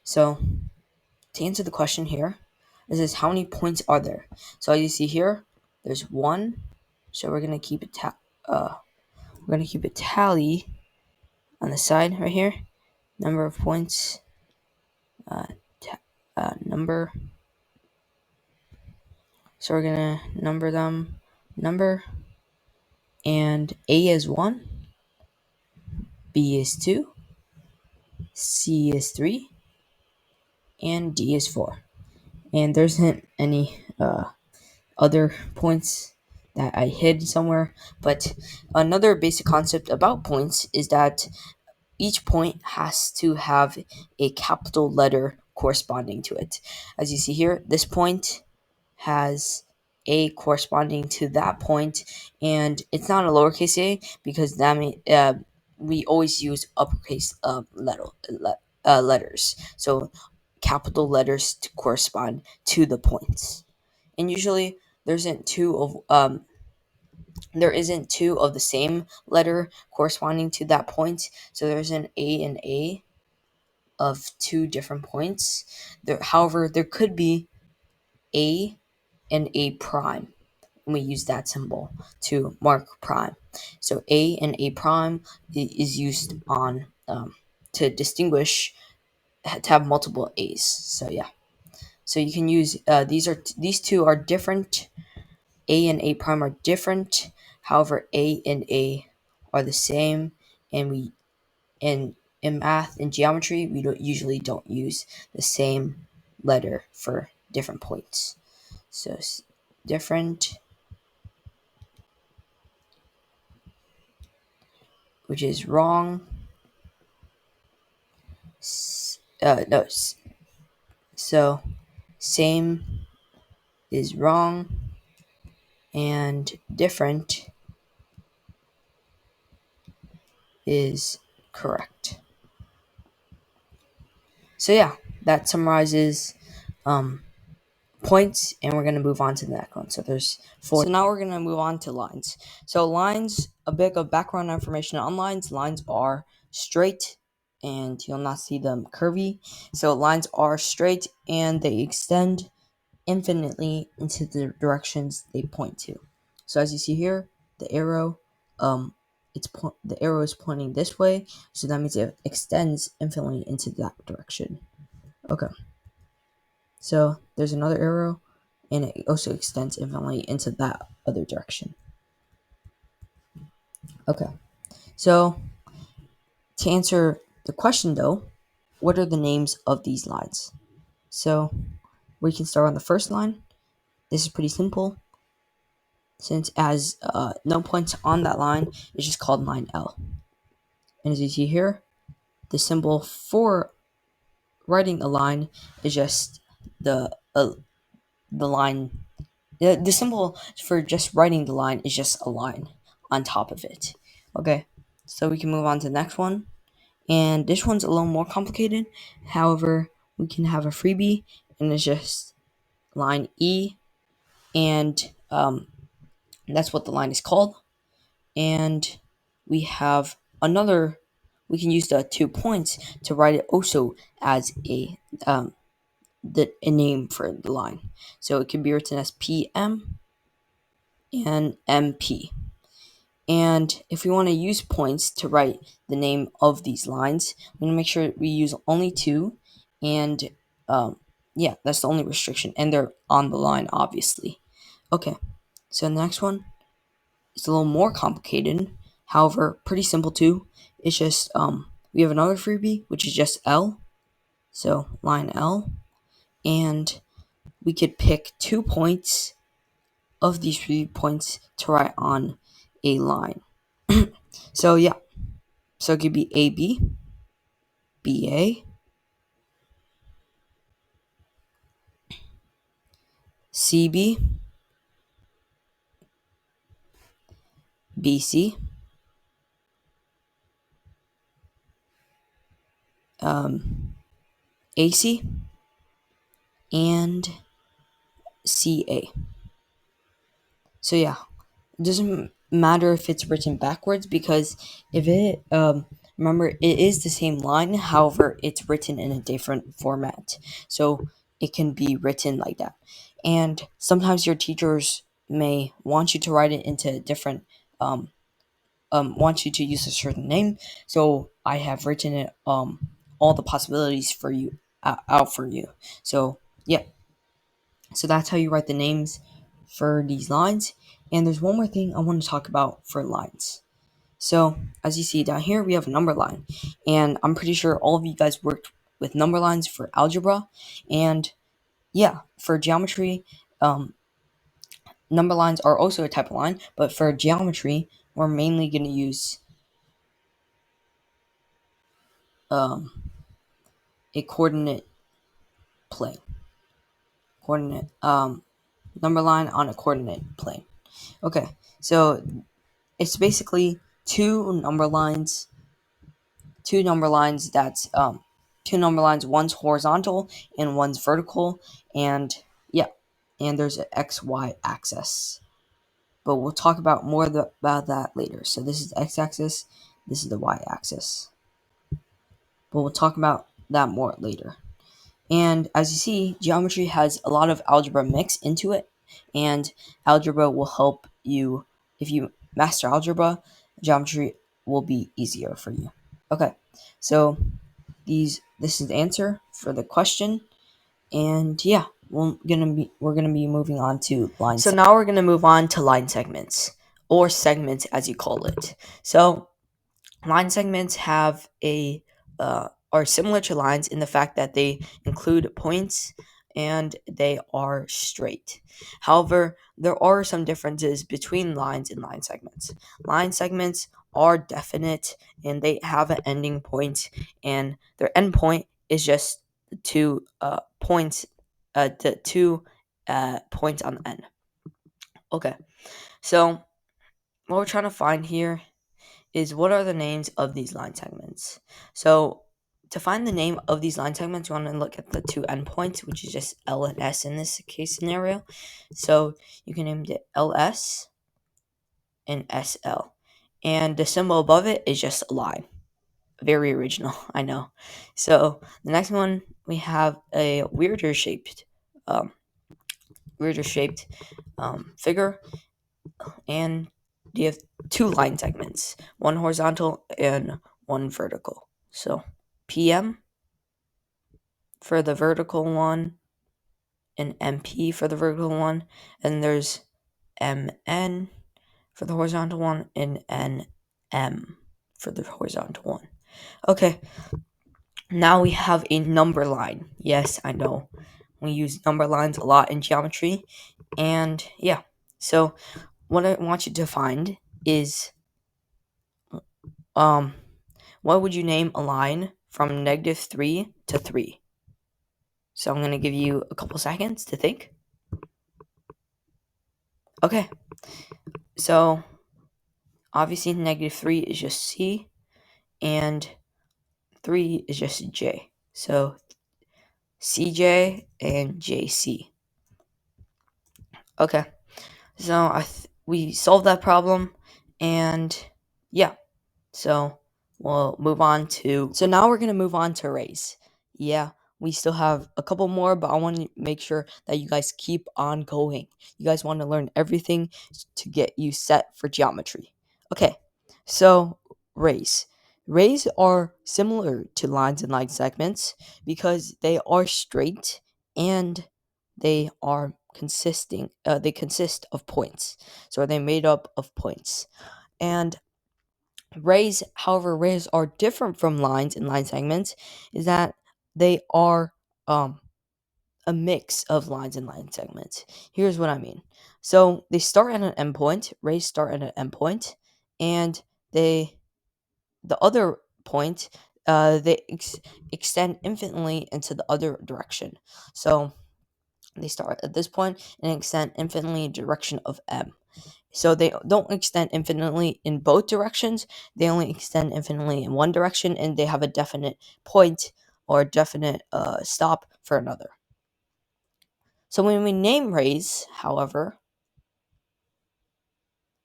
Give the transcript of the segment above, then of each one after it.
So to answer the question here, this is how many points are there? So as you see here, there's 1. So we're gonna keep it tally on the side right here. Number of points. Number. So we're gonna number them. Number. And A is 1. B is 2. C is 3. And D is 4. And there isn't any other points that I hid somewhere. But another basic concept about points is that each point has to have a capital letter corresponding to it. As you see here, this point has a corresponding to that point, and it's not a lowercase a because that we always use uppercase letters. So capital letters to correspond to the points, and usually there isn't two of the same letter corresponding to that point. So there's an A and A of two different points. However, there could be A and A prime. And we use that symbol to mark prime. So A and A prime is used on to distinguish, to have multiple A's. So yeah. So you can use these two are different. A and A prime are different. However, A and A are the same, and in math and geometry we don't use the same letter for different points. So different, which is wrong. No. So same is wrong, and different is correct. So yeah, that summarizes points, and we're going to move on to the next one. So there's 4. So now we're going to move on to lines. So lines, a bit of background information on lines. Lines are straight, and you'll not see them curvy. So lines are straight, and they extend infinitely into the directions they point to. So as you see here, the arrow, the arrow is pointing this way, so that means it extends infinitely into that direction. Okay. So there's another arrow, and it also extends infinitely into that other direction. Okay. So to answer the question though, what are the names of these lines? So we can start on the first line. This is pretty simple. Since it has no points on that line, it's just called line L. And as you see here, the symbol for writing a line is just the line. The symbol for just writing the line is just a line on top of it. Okay, so we can move on to the next one. And this one's a little more complicated. However, we can have a freebie, and it's just line E, and that's what the line is called. And we have another, we can use the 2 points to write it also as a name for the line. So it can be written as PM and MP. And if we want to use points to write the name of these lines, we want to make sure we use only 2. And yeah, that's the only restriction. And they're on the line, obviously. Okay, so the next one is a little more complicated. However, pretty simple too. It's just we have another freebie, which is just L. So line L. And we could pick 2 points of these 3 points to write on a line. So yeah, so it could be AB, BA, CB, BC, AC, and CA. So yeah, it doesn't matter if it's written backwards, because if it Remember, it is the same line, however, it's written in a different format. So it can be written like that. And sometimes your teachers may want you to write it into different, want you to use a certain name. So I have written it, all the possibilities for you, out for you. So yeah, so that's how you write the names for these lines. And there's one more thing I want to talk about for lines. So as you see down here, we have a number line, and I'm pretty sure all of you guys worked with number lines for algebra, and yeah, for geometry, number lines are also a type of line, but for geometry, we're mainly going to use um, a coordinate plane, coordinate number line on a coordinate plane. Okay, so it's basically two number lines that's two number lines, one's horizontal and one's vertical, and yeah, and there's an XY axis, but we'll talk about about that later. So this is the x-axis, this is the y-axis, but we'll talk about that more later. And as you see, geometry has a lot of algebra mixed into it, and algebra will help you. If you master algebra, geometry will be easier for you. Okay, so this is the answer for the question, and yeah, we're gonna be moving on to lines. So now we're gonna move on to line segments, or segments as you call it. So line segments have are similar to lines in the fact that they include points and they are straight. However, there are some differences between lines and line segments. Line segments are definite and they have an ending point, and their end point is just the two points, the two points on the end. Okay, so what we're trying to find here is what are the names of these line segments. So to find the name of these line segments, you want to look at the two endpoints, which is just L and S in this case scenario. So you can name it LS and SL. And the symbol above it is just a line. Very original, I know. So the next one, we have a um, weirder shaped figure, and you have two line segments, one horizontal and one vertical. So PM for the vertical one and MP for the vertical one, and there's MN for the horizontal one and NM for the horizontal one. Okay, now we have a number line. Yes, I know. We use number lines a lot in geometry, and yeah. So what I want you to find is what would you name a line from -3 to 3? So I'm going to give you a couple seconds to think. Okay. So obviously -3 is just C and 3 is just J. So CJ and JC. Okay. So we solved that problem, and yeah. So we'll move on to. So now we're gonna move on to arrays. Yeah, we still have a couple more, but I want to make sure that you guys keep on going. You guys want to learn everything to get you set for geometry. Okay, so rays. Rays are similar to lines and line segments because they are straight and they are consisting. They consist of points, so they made up of points. And rays are different from lines and line segments is that they are a mix of lines and line segments. Here's what I mean. So they start at an endpoint, rays start at an endpoint, and the other point, they extend infinitely into the other direction. So they start at this point and extend infinitely in direction of M. So they don't extend infinitely in both directions. They only extend infinitely in one direction, and they have a definite point or a definite stop for another. So when we name rays, however,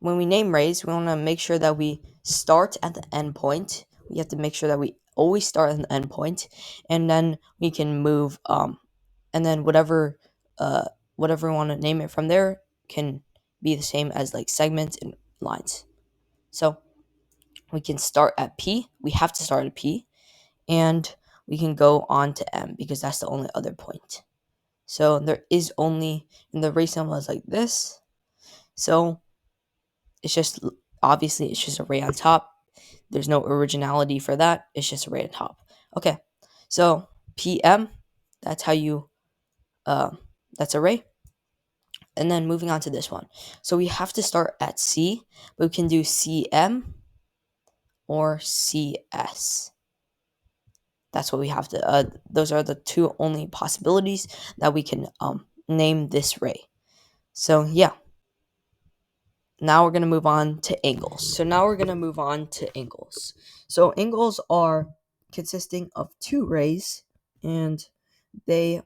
we want to make sure that we start at the end point we have to make sure that we always start at the end point, and then we can move and then whatever we want to name it from there can be the same as like segments and lines. So we can start at P. We have to start at P, and we can go on to M because that's the only other point. So there is only, and the ray symbol is like this. So it's just, obviously it's just a ray on top. There's no originality for that. It's just a ray on top. Okay, so PM, that's how you, that's a ray. And then moving on to this one. So we have to start at C, but we can do CM or CS. That's what we have to, those are the two only possibilities that we can name this ray. So yeah. Now we're going to move on to angles. So angles are consisting of two rays, and they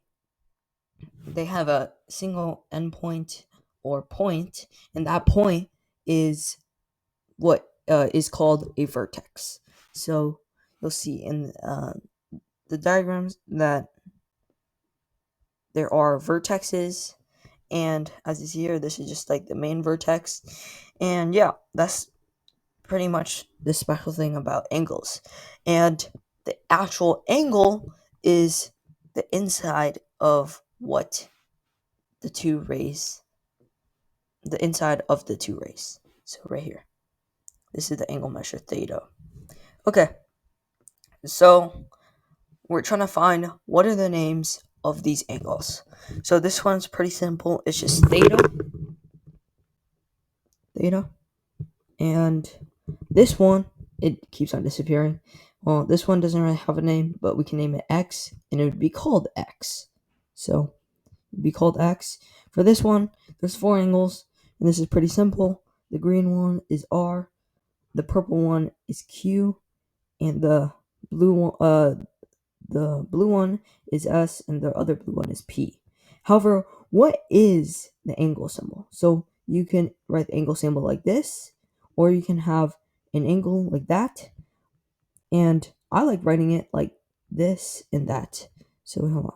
have a single endpoint or point, and that point is what is called a vertex. So you'll see in the diagrams that there are vertexes, and as you see here, this is just like the main vertex. And yeah, that's pretty much the special thing about angles. And the actual angle is the inside of what the two rays, the inside of the two rays. So right here, this is the angle measure theta. Okay, so we're trying to find what are the names of these angles. So this one's pretty simple. It's just theta, and this one, it keeps on disappearing. Well, this one doesn't really have a name, but we can name it X, and it would be called X. So it would be called X. For this one, there's 4 angles, and this is pretty simple. The green one is R, the purple one is Q, and the blue one is S, and the other blue one is P. However, what is the angle symbol? So you can write the angle symbol like this, or you can have an angle like that, and I like writing it like this and that. So hold on.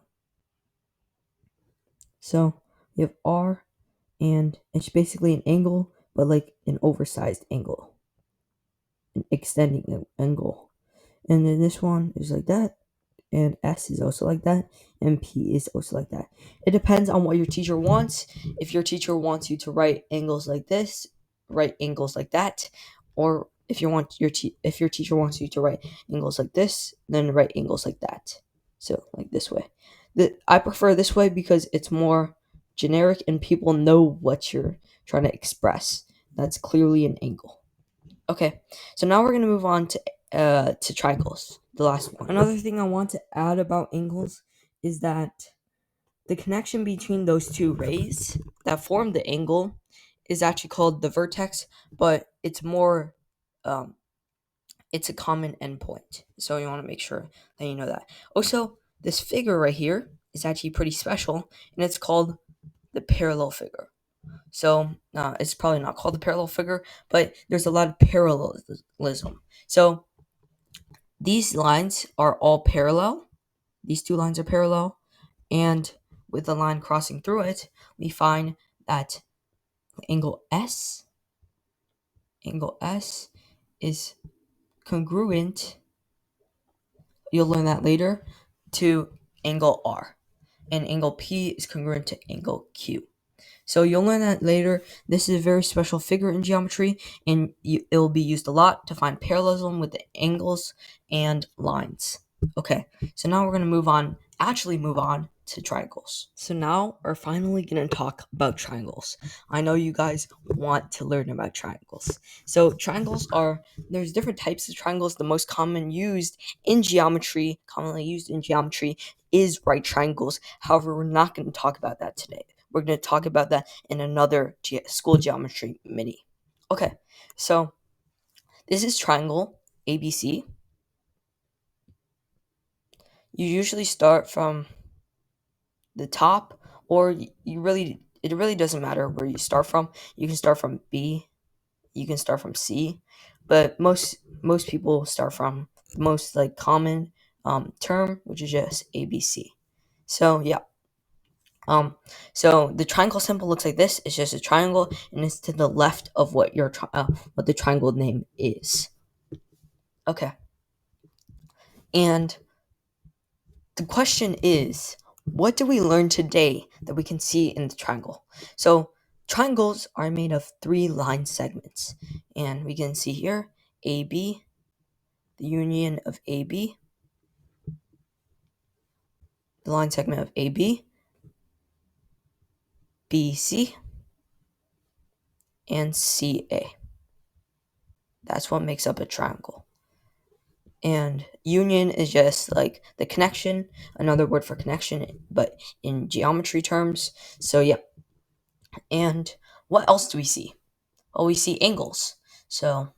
So you have R, and it's basically an angle, but like an oversized angle, an extending angle. And then this one is like that, and S is also like that, and P is also like that. It depends on what your teacher wants. If your teacher wants you to write angles like this, write angles like that, or if you want if your teacher wants you to write angles like this, then write angles like that. So like this way. I prefer this way because it's more generic and people know what you're trying to express. That's clearly an angle. Okay, so now we're gonna move on to triangles, the last one. Another thing I want to add about angles is that the connection between those two rays that form the angle is actually called the vertex, but it's more, it's a common endpoint. So you want to make sure that you know that. Also, this figure right here is actually pretty special, and it's called the parallel figure. So it's probably not called the parallel figure, but there's a lot of parallelism. So these lines are all parallel. These two lines are parallel, and with the line crossing through it, we find that angle S is congruent, you'll learn that later, to angle R, and angle P is congruent to angle Q. So you'll learn that later. This is a very special figure in geometry, and it will be used a lot to find parallelism with the angles and lines. Okay, so now we're going to move on to triangles. So now we're finally going to talk about triangles. I know you guys want to learn about triangles. So there's different types of triangles. The most commonly used in geometry is right triangles. However, we're not going to talk about that today. We're going to talk about that in another school geometry mini. Okay, so this is triangle ABC. You usually start from the top, or it really doesn't matter where you start from. You can start from B, you can start from C, but most people start from the most like common term, which is just ABC. So yeah. So the triangle symbol looks like this. It's just a triangle, and it's to the left of what what the triangle name is. Okay. And the question is, what did we learn today that we can see in the triangle? So triangles are made of 3 line segments, and we can see here AB, the union of AB, the line segment of AB, BC, and CA. That's what makes up a triangle. And union is just like the connection, another word for connection, but in geometry terms. So yeah. And what else do we see? Well, we see angles. So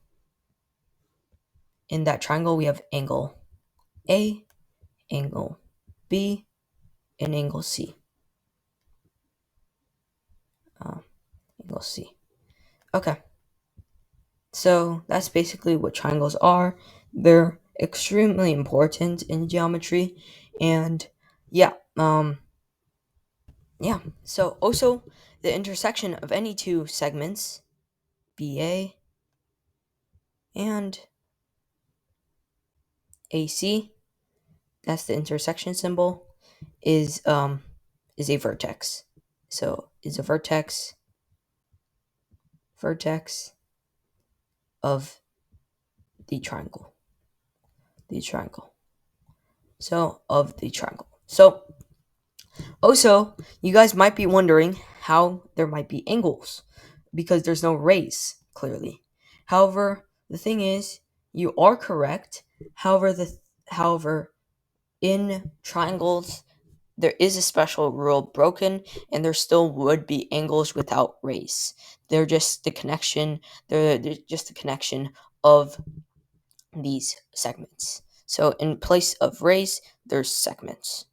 in that triangle, we have angle A, angle B, and angle C. Angle C. Okay. So that's basically what triangles are. They're extremely important in geometry, and yeah, yeah. So also the intersection of any two segments, BA and AC, that's the intersection symbol, is a vertex. So is a vertex of the triangle. The triangle. So of the triangle. So also, you guys might be wondering how there might be angles because there's no rays, clearly. However, the thing is, you are correct. However, in triangles, there is a special rule broken, and there still would be angles without rays. They're just the connection. They're just the connection of these segments. So in place of rays, there's segments.